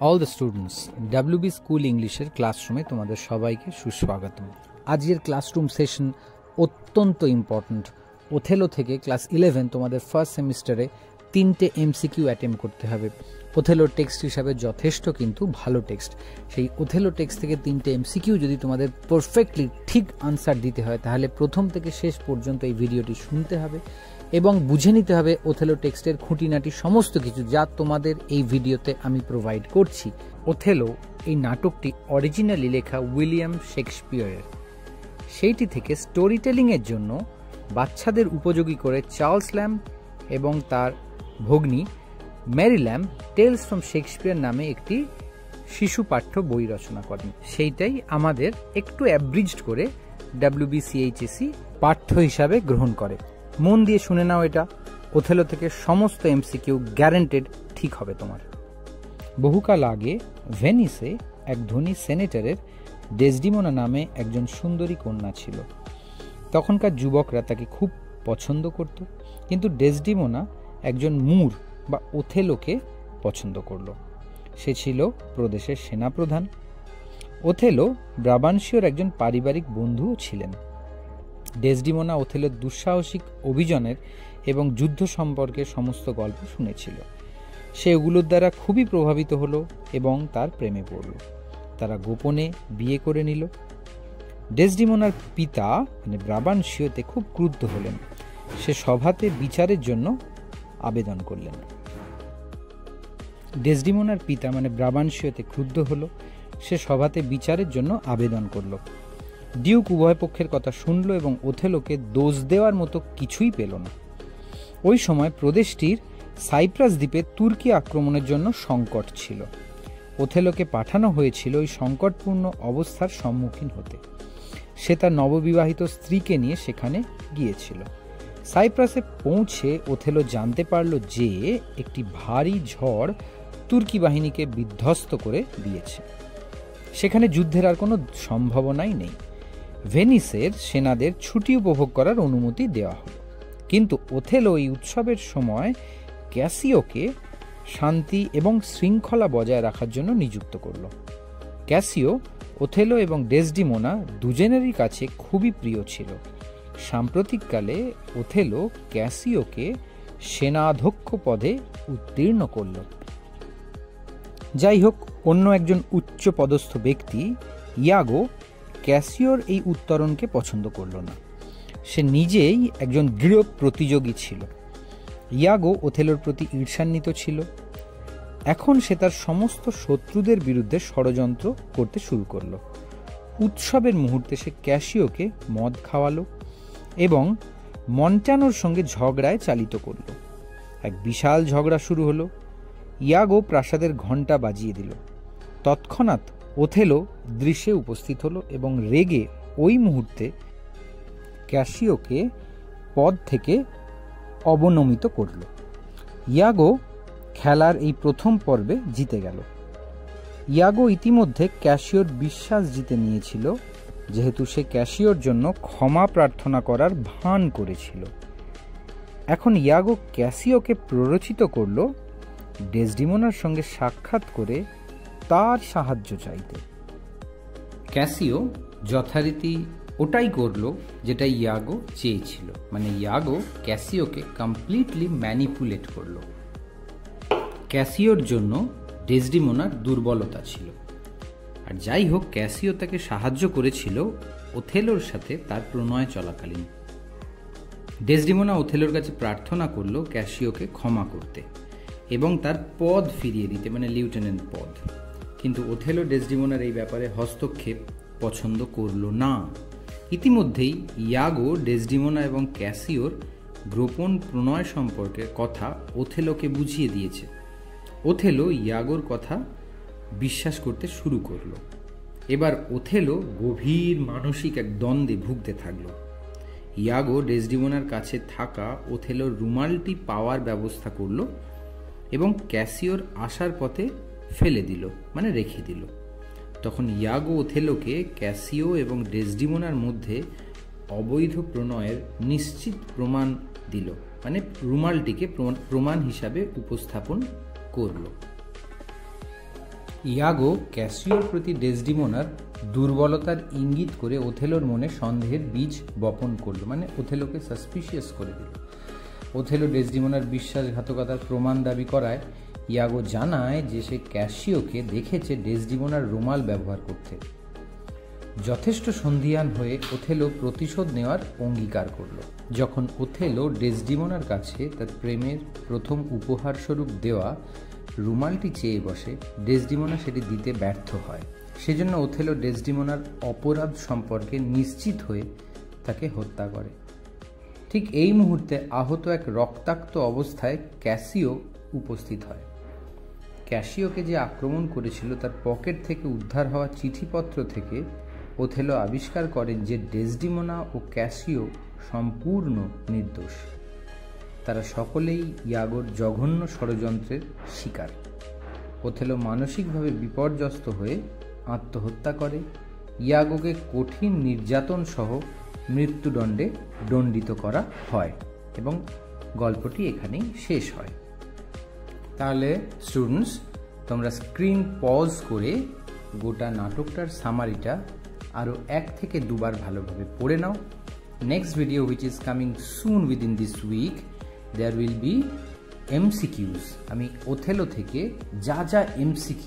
All the students WB school ইংলিশের ক্লাসরুমে তোমাদের সবাইকে সুস্বাগতম। আজকের ক্লাসরুম সেশন অত্যন্ত ইম্পর্ট্যান্ট। ওথেলো থেকে ক্লাস 11 তোমাদের ফার্স্ট সেমিস্টারে 3টে এমসিকিউ অ্যাটেম্প করতে হবে। ওথেলোর টেক্সট হিসাবে যথেষ্ট কিন্তু ভালো টেক্সট। সেই ওথেলো টেক্সট থেকে 3টে এমসিকিউ যদি তোমাদের পারফেক্টলি ঠিক আনসার দিতে হয় তাহলে প্রথম থেকে শেষ পর্যন্ত এই ভিডিওটি শুনতে হবে এবং বুঝে নিতে হবে ওথেলো টেক্সটের খুঁটিনাটি সমস্ত কিছু যা তোমাদের এই ভিডিওতে আমি প্রোভাইড করছি। ওথেলো এই নাটকটি অরিজিনালি লেখা উইলিয়াম শেক্সপিয়রের। সেইটি থেকে স্টোরি টেলিংয়ের জন্য বাচ্চাদের উপযোগী করে চার্লস ল্যাম্ব এবং তার ভগ্নী Mary Lamb tales from Shakespeare নামে একটি শিশু পাঠ্য বই রচনা করেন। সেইটাই আমাদের একটু অ্যাব্রিজড করে ডাব্লিউবিসিএইচএসি পাঠ্য হিসাবে গ্রহণ করে। মন দিয়ে শুনে নাও, এটা ওথেলো থেকে সমস্ত এমসিকিউ গ্যারান্টেড ঠিক হবে তোমার। বহুকাল আগে ভেনিসে এক ধনী সেনেটরের ডেসডিমোনা নামে একজন সুন্দরী কন্যা ছিল। তখনকার যুবকরা তাকে খুব পছন্দ করত, কিন্তু ডেসডিমোনা একজন মুর বা ওথেলোকে পছন্দ করল। সে ছিল প্রদেশের সেনাপ্রধান। ওথেলো ব্রাবানশীয়র একজন পারিবারিক বন্ধুও ছিলেন। ডেসডিমোনা ওথেলোর দুঃসাহসিক অভিযানের এবং যুদ্ধ সম্পর্কে সমস্ত গল্প শুনেছিল। সে ওগুলোর দ্বারা খুবই প্রভাবিত হলো এবং তার প্রেমে পড়ল। তারা গোপনে বিয়ে করে নিল। ডেসডিমোনার পিতা মানে ব্রাবানশীয়তে খুব ক্রুদ্ধ হলেন। সে সভাতে বিচারের জন্য আবেদন করলেন। ডেসডিমোনার পিতা মানে ব্রাবানশীয়তে ক্রুদ্ধ হলো। সে সভাতে বিচারের জন্য আবেদন করল। ডিউক উভয় পক্ষের কথা শুনল এবং ওথেলোকে দোষ দেওয়ার মতো কিছুই পেল না। ওই সময় প্রদেশটির সাইপ্রাস দ্বীপে তুর্কি আক্রমণের জন্য সংকট ছিল। ওথেলোকে পাঠানো হয়েছিল ওই সংকটপূর্ণ অবস্থার সম্মুখীন হতে। সে তার নববিবাহিত স্ত্রীকে নিয়ে সেখানে গিয়েছিল। সাইপ্রাসে পৌঁছে ওথেলো জানতে পারল যে একটি ভারী ঝড় তুর্কি বাহিনীকে বিধ্বস্ত করে দিয়েছে। সেখানে যুদ্ধের আর কোনো সম্ভাবনাই নেই। ভেনিসের সেনাদের ছুটি উপভোগ করার অনুমতি দেওয়া হলো, কিন্তু ওথেলো এই উৎসবের সময় ক্যাসিওকে শান্তি এবং শৃঙ্খলা বজায় রাখার জন্য নিযুক্ত করল। ক্যাসিও ওথেলো এবং ডেসডিমোনা দুজনেরই কাছে খুবই প্রিয় ছিল। সাম্প্রতিককালে ওথেলো ক্যাসিওকে সেনাধ্যক্ষ পদে উত্তীর্ণ করল। যাই হোক, অন্য একজন উচ্চ পদস্থ ব্যক্তি ইয়াগো ক্যাসিওর এই উত্তরণকে পছন্দ করল না। সে নিজেই একজন দৃঢ় প্রতিযোগী ছিল। ইয়াগো ওথেলোর প্রতি ঈর্ষান্বিত ছিল। এখন সে তার সমস্ত শত্রুদের বিরুদ্ধে ষড়যন্ত্র করতে শুরু করল। উৎসবের মুহূর্তে সে ক্যাসিওকে মদ খাওয়ালো এবং মন্টানোর সঙ্গে ঝগড়ায় চালিত করল। এক বিশাল ঝগড়া শুরু হলো। ইয়াগো প্রাসাদের ঘণ্টা বাজিয়ে দিল। তৎক্ষণাৎ ওথেলো দৃশ্যে উপস্থিত হলো এবং রেগে ওই মুহূর্তে ক্যাসিওকে পদ থেকে অবনমিত করল। ইয়াগো খেলার এই প্রথম পর্বে জিতে গেল। ইয়াগো ইতিমধ্যে ক্যাসিওর বিশ্বাস জিতে নিয়েছিল, যেহেতু সে ক্যাসিওর জন্য ক্ষমা প্রার্থনা করার ভান করেছিল। এখন ইয়াগো ক্যাসিওকে প্ররোচিত করল ডেসডিমোনার সঙ্গে সাক্ষাৎ করে তার সাহায্য চাইতে। ক্যাসিও যথারীতি ওটাই করল যেটা ইয়াগো চেয়েছিল, মানে ইয়াগো ক্যাসিওকে কমপ্লিটলি ম্যানিপুলেট করল। ক্যাসিওর জন্য ডেসডিমোনার দুর্বলতা ছিল, আর যাই হোক ক্যাসিও তাকে সাহায্য করেছিল ওথেলোর সাথে তার প্রণয় চলাকালীন। ডেসডিমোনা ওথেলোর কাছে প্রার্থনা করল ক্যাসিওকে ক্ষমা করতে এবং তার পদ ফিরিয়ে দিতে, মানে লিউটেন্যান্ট পদ। কিন্তু ওথেলো ডেসডিমোনার এই ব্যাপারে হস্তক্ষেপ পছন্দ করল না। ইতিমধ্যেই ইয়াগো ডেসডিমোনা এবং ক্যাসিওর গোপন প্রণয় সম্পর্কের কথা ওথেলোকে বুঝিয়ে দিয়েছে। ওথেলো ইয়াগোর কথা বিশ্বাস করতে শুরু করল। এবার ওথেলো গভীর মানসিক এক দ্বন্দ্বে ভুগতে থাকল। ইয়াগো ডেসডিমোনার কাছে থাকা ওথেলোর রুমালটি পাওয়ার ব্যবস্থা করল এবং ক্যাসিওর আসার পথে ফেলে দিল, মানে রেখে দিল। তখন ইয়াগো ওথেলোকে ক্যাসিও এবং ডেসডিমোনার মধ্যে অবৈধ প্রণয়ের নিশ্চিত প্রমাণ দিল, মানে রুমালটিকে প্রমাণ হিসাবে উপস্থাপন করল। ইয়াগো ক্যাসিওর প্রতি ডেসডিমোনার দুর্বলতার ইঙ্গিত করে ওথেলোর মনে সন্দেহের বীজ বপন করলো, মানে ওথেলোকে সাসপিশিয়াস করে দিল। ওথেলো ডেসডিমোনার বিশ্বাসঘাতকতার প্রমাণ দাবি করায় ইয়াগো জানায় যে সে ক্যাসিওকে দেখেছে ডেসডিমোনার রুমাল ব্যবহার করতে। যথেষ্ট সন্ধিয়ান হয়ে ওথেলো প্রতিশোধ নেওয়ার অঙ্গীকার করল। যখন ওথেলো ডেসডিমোনার কাছে তার প্রেমের প্রথম উপহারস্বরূপ দেওয়া রুমালটি চেয়ে বসে, ডেসডিমোনা সেটি দিতে ব্যর্থ হয়। সেজন্য ওথেলো ডেসডিমোনার অপরাধ সম্পর্কে নিশ্চিত হয়ে তাকে হত্যা করে। ঠিক এই মুহূর্তে আহত এক রক্তাক্ত অবস্থায় ক্যাসিও উপস্থিত হয়। ক্যাসিওকে যে আক্রমণ করেছিল তার পকেট থেকে উদ্ধার হওয়া চিঠিপত্র থেকে ওথেলো আবিষ্কার করেন যে ডেসডিমোনা ও ক্যাসিও সম্পূর্ণ নির্দোষ। তারা সকলেই ইয়াগোর জঘন্য ষড়যন্ত্রের শিকার। ওথেলো মানসিকভাবে বিপর্যস্ত হয়ে আত্মহত্যা করে। ইয়াগোকে কঠিন নির্যাতন সহ মৃত্যুদণ্ডে দণ্ডিত করা হয় এবং গল্পটি এখানেই শেষ হয়। তাহলে স্টুডেন্টস, তোমরা স্ক্রিন পজ করে গোটা নাটকটার সামারিটা আরও 1 থেকে 2 বার ভালোভাবে পড়ে নাও। Next video which is coming soon within this week, there will be MCQs। আমি ওথেলো থেকে যা যা MCQ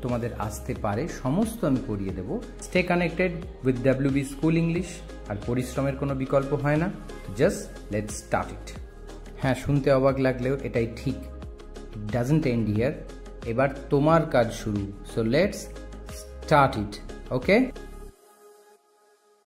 তোমাদের আসতে পারে সমস্ত আমি করিয়ে দেব। Stay connected with WB school English. আর পরিশ্রমের কোনো বিকল্প হয় না, জাস্ট লেটস স্টার্ট ইট। হ্যাঁ, শুনতে অবাক লাগলেও এটাই ঠিক, ইট ডাজন্ট এন্ড হিয়ার। এবার তোমার কাজ শুরু, so let's start it. Okay.